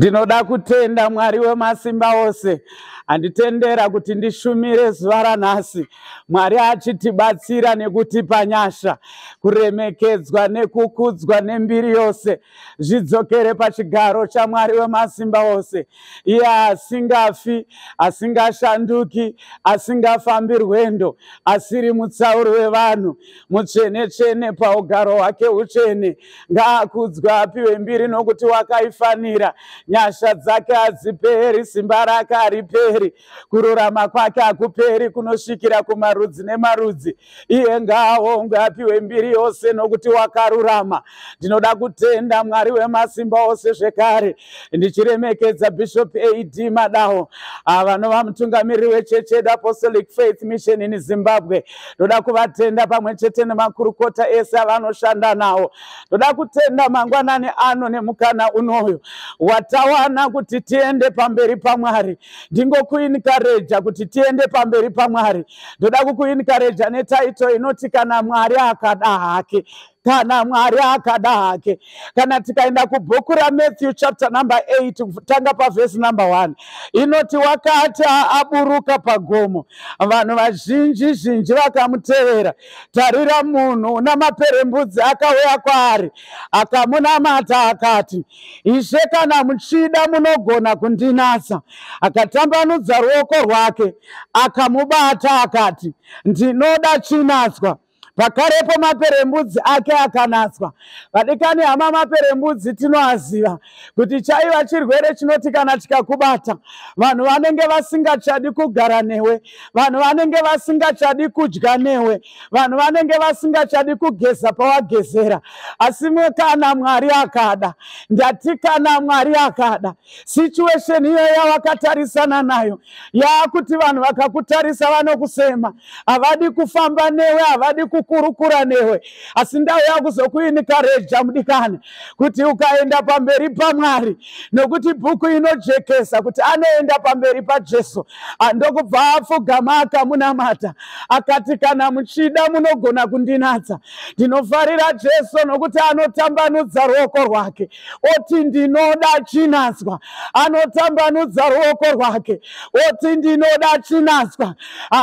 Ndinoda kutenda Mwari wemasimba ose anditendera kuti ndishumire zuva ranhasi. Mwari achitibatsira nekutipa nyasha, kuremekedzwa nekukudzwa nembiri yose zvidzokere pachigaro chaMwari wemasimba ose, iye asingafi, asingashanduki, asingafambi rwendo, asiri mutsauri wevanhu, mutsvene-tsvene paugaro hwake utsvene. Ngaakudzwe, apiwe mbiri nokuti wakaifanira. Nyasha dzake hadziperi, simba rake hariperi, kururama kwake hakuperi kunosvikira kumarudzi nemarudzi. Iye ngaaongwe, apiwe mbiri yose nokuti wakarurama. Ndinoda kutenda Mwari wemasimba ose zvekare, ndichiremekedza Bishop A.D. Madawo, vanova mutungamiriri weChurch Apostolic Faith Mission in Zimbabwe. Ndoda kuvatenda pamwe chete nemakurukota ese avanoshanda nawo. Ndoda kutenda mangwanani ano nemukana unoyo watawana kuti tiende pamberi paMwari. Ndingokuinikareja kuti tiende pamberi paMwari. Ndoda kukuinikareja netaito inoti kana Mwari akada hake. Kana Mwari akada hake. Kana tikaenda kubhuku raMatthew chapter number 8 kutanga pavhesi number 1 inoti wakati aburuka pagomo, vanhu vazhinji vakamutevera. Tarira, munhu una maperembudzi akauya kwaari akamunamata akati, Ishe, kana muchida munogona kundinatsa. Akatambanudza ruoko rwake akamubata akati, ndinoda chinatswa. Pakarepo maperembudzi ake akanatswa. Vadikani hama, maperembudzi tinoaziva kuti chaiva chirwere chinoti kana chikakubata, vanhu vanenge vasingachadi kugara newe, vanhu vanenge vasingachadi kudya newe, vanhu vanenge vasingachadi kugeza pawagezera. Asi kana Mwari akada, ndati kana Mwari akada, situation iyo yawakatarisana nayo yakuti vanhu vakakutarisa vanokusema, havadi kufamba newe, havadi kukurukura newe. Asi ndauya kuzokuinikareja mudikani kuti ukaenda pamberi paMwari, nokuti bhuku inojekesa kuti anoenda pamberi paJesu andokubva apfugama akamunamata akati, kana muchida munogona kundinatsa. Ndinofarira Jesu nokuti anotambanudza ruoko rwake oti ndinoda chinatswa. Anotambanudza ruoko rwake oti ndinoda chinatswa.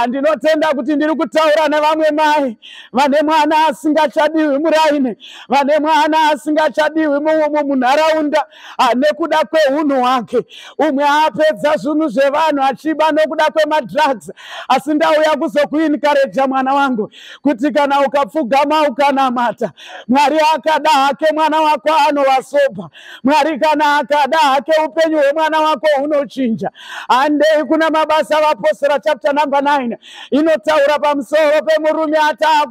Ndinotenda kuti ndiri kutaura nevamwe mai vane mwana asingachadiwi muraini, vane mwana asingachadiwi munharaunda nekuda kweunhu hwake. Umwe apedza zvinhu zvevanhu achiba nokuda kwemadrugs. Asi ndauya kuzokuinikareja mwana wangu kuti kana ukapfugama ukanamata, Mwari akada hake mwana wako anovasopa. Mwari kana akada hake upenyu hwemwana wako hunochinja. Handei kuna mabasa avapostera chapter number 9 inotaura pamusoro pemurume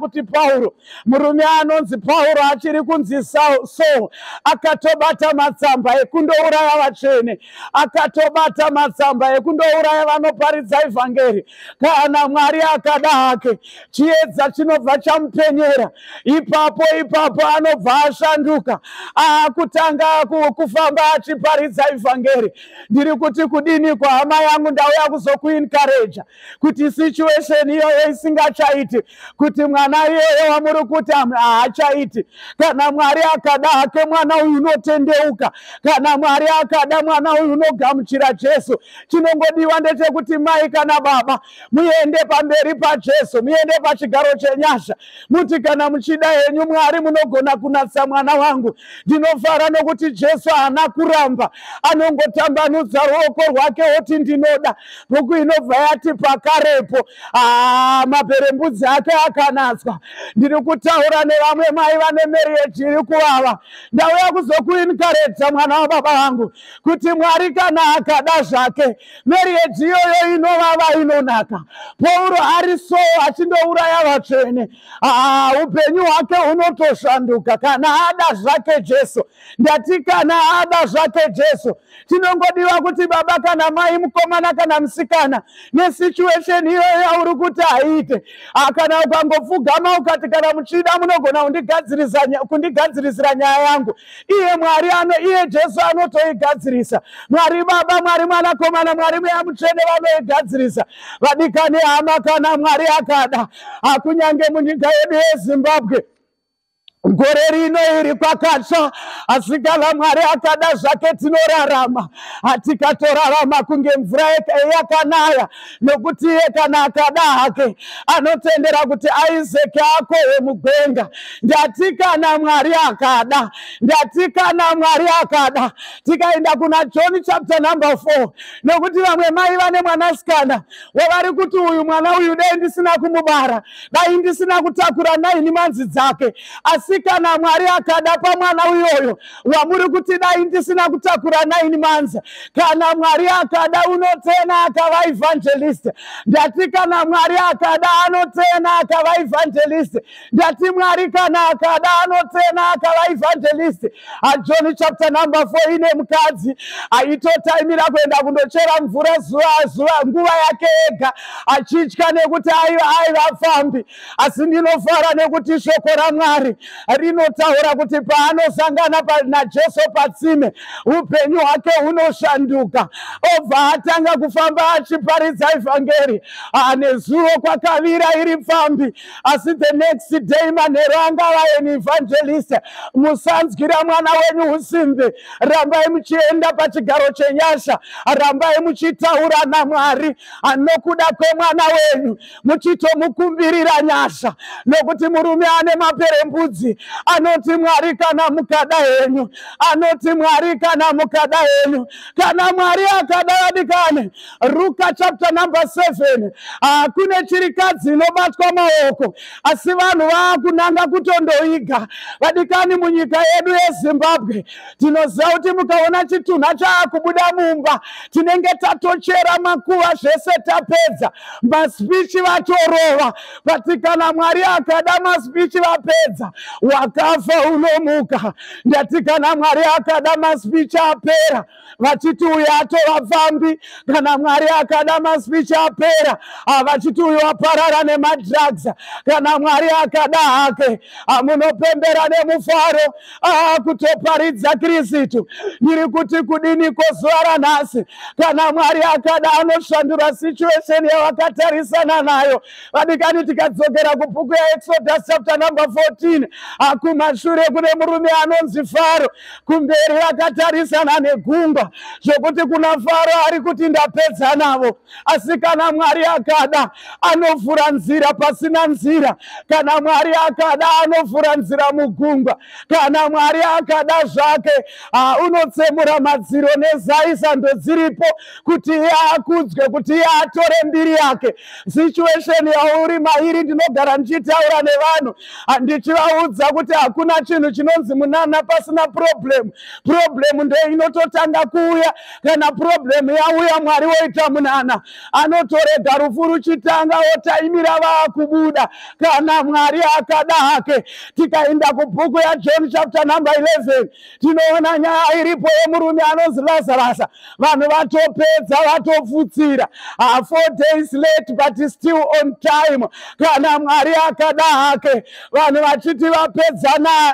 kuti Pauro, murume anonzi Pauro achiri kunzi Saul, akatobata matsamba ekundouraya vatsvene, akatobata matsamba ekundouraya vanoparidza evhangeri. Kana Mwari akada hake, chiedza chinobva chamupenyera. Ipapo anobva ashanduka, akutanga kufamba achiparidza evhangeri. Ndiri kuti kudini kwa hama yangu, ndauya kuzokuinikareja kuti situation iyoyo isingachaiti, kuti mwana iyeyo wamuri kuti haachaiti. Kana Mwari akada hake, mwana uyu unotendeuka. Kana Mwari akada, mwana uyu unogamuchira Jesu. Chinongodiwa ndechekuti mai kana baba muende pamberi paJesu, muende pachigaro chenyasha, muti kana muchida henyu Mwari munogona kunatsa mwana wangu. Ndinofara nokuti Jesu haana kuramba, anongotambanudza ruoko rwake oti ndinoda. Bhuku inobva yati pakarepo maperembudzi ake akanatswa. Ndiri kutaura nevamwe mai vane marriage iri kuvava. Ndauya kuzokuinikaredza mwana wababa vangu kuti Mwari kana akada zvake, marriage iyoyo inovava inonaka. Pauro ari so achindouraya vatsvene, upenyu hwake hunotoshanduka kana ada zvake Jesu. Ndati kana ada zvake Jesu. Tinongodiwa kuti baba kana mai, mukomana kana musikana, nesituation iyoyo yauri kuti aite, kana ukangopfugama ukati kana muchida munogona kundigadzirisira nyaya yangu, iye Jesu anotoigadzirisa. Mwari baba, Mwari mwanakomana, Mwari mweya mutsvene vanoigadzirisa. Vadikani hama, kana Mwari akada, kunyange munyika yedu yeZimbabwe gore rino iri kwakatsva, asi kana Mwari akada zvake tinorarama. Hatikatorarama kunge mvura yakanaya, nokuti iye kana akada hake anotendera kuti Isaac akohwe mugwenga. Ndati kana Mwari akada, ndati kana Mwari akada. Tikaenda kuna John chapter number 4, nokuti vamwe mai vane mwanasikana wavari kuti uyu mwana uyu dai ndisina kumubara, dai ndisina kutakura 9 manzi dzake. Asi kana Mwari akada pamwana uyoyo wamuri kuti dai ndisina kutakura 9 manzi, kana Mwari akada unotena akava evangelist. Ndati kana Mwari akada anotena akava evangelist. Ndati Mwari kana akada anotena akava evangelist. John chapter number 4 ine mukadzi aitotaimira kuenda kundochera mvura zuva nguva yake ega, achitya nekuti aiva fambi. Asi ndinofara nekuti shoko raMwari rinotaura kuti paanosangana naJesu patsime, upenyu hwake hunoshanduka. Obva atanga kufamba achiparidza evhangeri. Nezuvo kwakavira iri fambi, asi the next day manheru angava an evangelist. Musanzwira mwana wenyu usimbe. Rambai muchienda pachigaro chenyasha, rambai muchitaura naMwari anokuda kwemwana wenyu, muchitomukumbirira nyasha. Nokuti murume ane maperembudzi anoti Mwari kana mukada henyu, anoti Mwari kana mukada henyu. Kana Mwari akada vadikane. Luka chapter number 7, kune chirikadzi inobatwa maoko, asi vanhu vaakunanga kutondoiga. Vadikani munyika yedu yeZimbabwe tinoziva kuti mukaona chitunha chaakubuda mumba, tinenge tatochera makuva zvese tapedza, maspichi vatorova. Patikana Mwari akada maspichi vapedza, wakafa unomuka. Ndati kana Mwari akada maspichi apera, vachiti uyu atova pfambi. Kana Mwari akada maspichi apera, vachiti uyu waparara nemadrugs. Kana Mwari akada hake munopembera nemufaro kutoparidza Kristu. Ndiri kuti kudini kozuva ranhasi, kana Mwari akada anoshandura situation yavakatarisana nayo. Vadikani tikadzokera kubhuku yaExodus chapter number 14, kumashure kune murume anonzi Faro, kumberi vakatarisana negungwa, zvokuti kuna Faro ari kuti ndapedza navo. Asi kana Mwari akada anovhura nzira pasina nzira. Kana Mwari akada anovhura nzira mugungwa. Kana Mwari akada zvake unotsemura madziro nezai sando dziripo kuti iye akudzwe, kuti iye atore mbiri yake. Situation yauri mairi ndinogara ndichitaura nevanhu, ndichivaudza kuti hakuna chinhu chinonzi munana pasina problem. Problem ndio inototanga kuuya. Kana problem yauya Mwari woita munana, anotorega rufu ruchitanga otaimira vakubuda. Kana Mwari akada hake. Tikaenda kubhuku yaJohn chapter number 11, tinoona nyaya iripo yemurume anonzi Lazarus. Vanhu vatopedza vatopfutsira, 4 days late but still on time. Kana Mwari akada hake, vanhu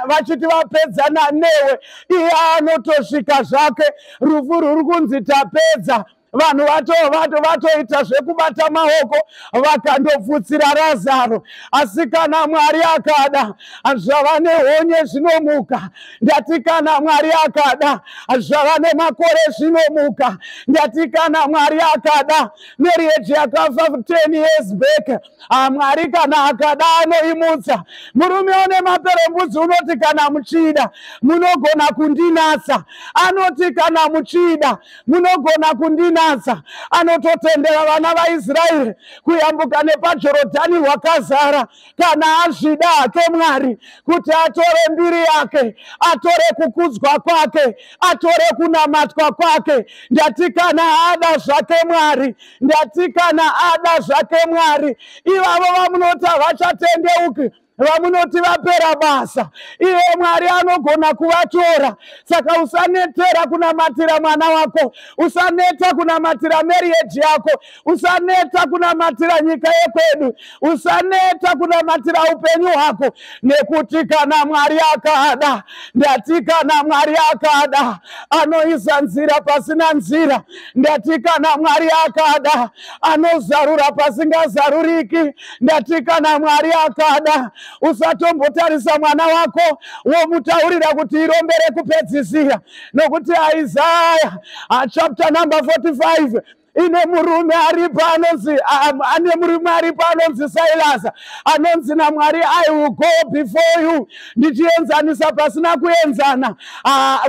vachiti vapedzana newe, iye anotosvika zvake. Rufu ruri kunzi tapedza, vanhu vatoita zvekubata maoko vakandopfutsira Lazaro. Asi kana Mwari akada, zvava nehonye zvinomuka. Ndati kana Mwari akada, zvava nemakore zvinomuka. Ndati kana Mwari akada, marriage yakafa 10 years back, Mwari kana akada anoimutsa. Murume une maperembudzi unoti kana muchida munogona kundinatsa. Anoti kana muchida munogona kundinatsa. Anototendera vana vaIsraeri kuyambuka nepaJorodhani rwakazara. Kana azvida hake Mwari kuti atore mbiri yake, atore kukudzwa kwake, atore kunamatwa kwake. Ndati kana ada zvake Mwari, ndati kana ada zvake Mwari, ivavo vamunoti havachatendeuki, vamunoti vapera basa, iye Mwari anogona kuvatora. Saka usanetera kunamatira mwana wako, usaneta kunamatira marriage yako, usaneta kunamatira nyika yekwedu, usaneta kunamatira upenyu hwako. Nekuti kana Mwari akada, ndati kana Mwari akada, anoisa nzira pasina nzira. Ndati kana Mwari akada, anozarura pasingazaruriki. Ndati kana Mwari akada, usatombotarisa mwana wako womutaurira kuti irombere kupedzisira, nokuti Isaiah chapter number 45 ine murume aripo anonzi Silas, anonzi naMwari, I will go before you. Ndichienzanisa pasina kuenzana.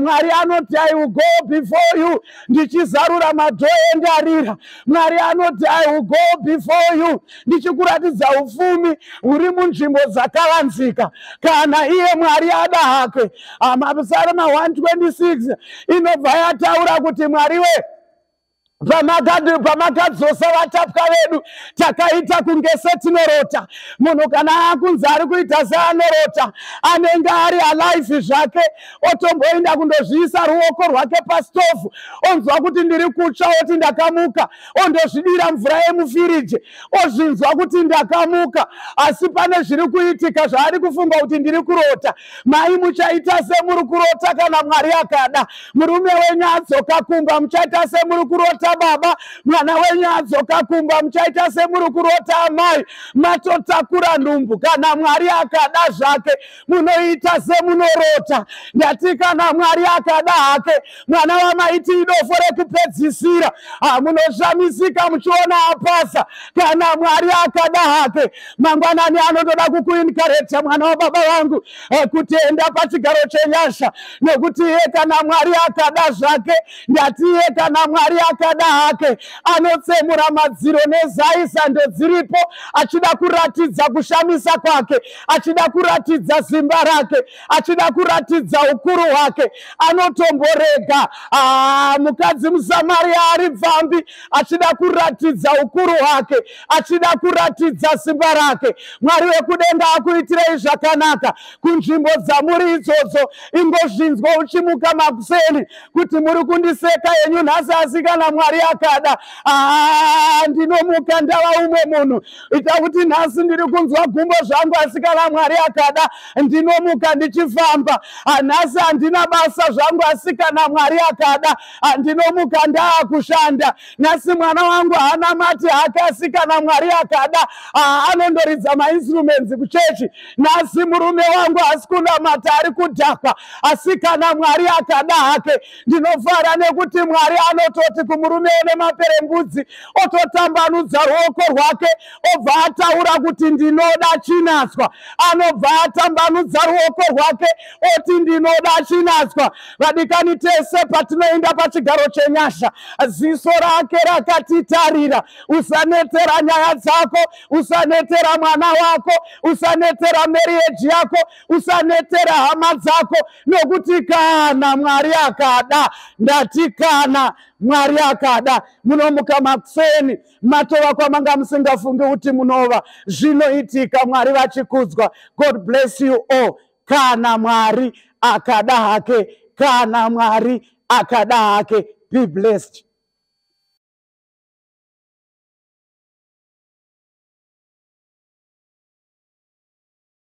Mwari anoti I will go before you. Ndichizarura madhoyo endarira. Mwari anoti I will go before you. Ndichikuratidza ufumi uri munzvimbo dzakavanzika. Kana iye Mwari ada hake. Psalm 126 inobva yataura kuti Mwari we, pamakadzosa vatapwa vedu takaita kunge setinorota. Munhu kana akunzi ari kuita seanorota, anenge ari alive zvake, otomboenda kundozviisa ruoko rwake pasitofu, onzwa kuti ndiri kutsva, oti ndakamuka, ondozvidira mvura yemufiriji, ozvinzwa kuti ndakamuka, asi pane zviri kuitika zvaari kufunga kuti ndiri kurota. Mai muchaita semuri kurota kana Mwari akada. Murume wenyu adzoka kumba, muchaita semuri kurota baba. Mwana wenyu adzoka kumba, muchaita semuri kurota amai. Matotakura ndumbu. Kana Mwari akada zvake, munoita semunorota. Ndati kana Mwari akada hake, mwana wamaiti idofo rekupedzisira, munoshamisika muchiona apasa. Kana Mwari akada hake, mangwanani anotoda kukuinkareta mwana wababa vangu kuti enda pachigaro chenyasha, nekuti iye kana Mwari akada zvake, ndati iye kana Mwari akada hake, anotsemura madziro nezaisa ndodziripo, achida kuratidza kushamisa kwake, achida kuratidza simba rake, achida kuratidza ukuru hwake. Anotomborega mukadzi muSamaria ari pfambi, achida kuratidza ukuru hwake, achida kuratidza simba rake. Mwari wekudenga akuitirei zvakanaka kunzvimbo dzamuri idzodzo. Ingozvinzwa uchimuka makuseni kuti muri kundiseka yenyu nhasi, asi kana Mwari akada, ndinomuka ndava umwe munhu. Ita kuti nhasi ndiri kunzwa gumbo zvangu, asi kana Mwari akada ndinomuka ndichifamba. Nhasi handina basa zvangu, asi kana Mwari akada ndinomuka ndaakushanda. Nhasi mwana wangu hana mati hake, asi kana Mwari akada anondoridza mainstruments kuchechi. Nhasi murume wangu hasi kuna mati ari kudhakwa, asi kana Mwari akada hake ndinofara, nekuti Mwari anototi kumurume une maperembudzi, ototambanudza ruoko rwake, obva ataura kuti ndinoda chinatswa. Anobva atambanudza ruoko rwake oti ndinoda chinatswa. Vadikani tese patinoenda pachigaro chenyasha, ziso rake rakatitarira. Usanetera nyaya dzako, usanetera mwana wako, usanetera marriage yako, usanetera hama dzako, nokuti kana Mwari akada, ndati kana Mwari akada, munomuka makuseni, matova kwamanga musingafungi kuti munova. Zvinoitika, Mwari vachikudzwa. God bless you all. Kana Mwari akada hake, kana Mwari akada hake. Be blessed.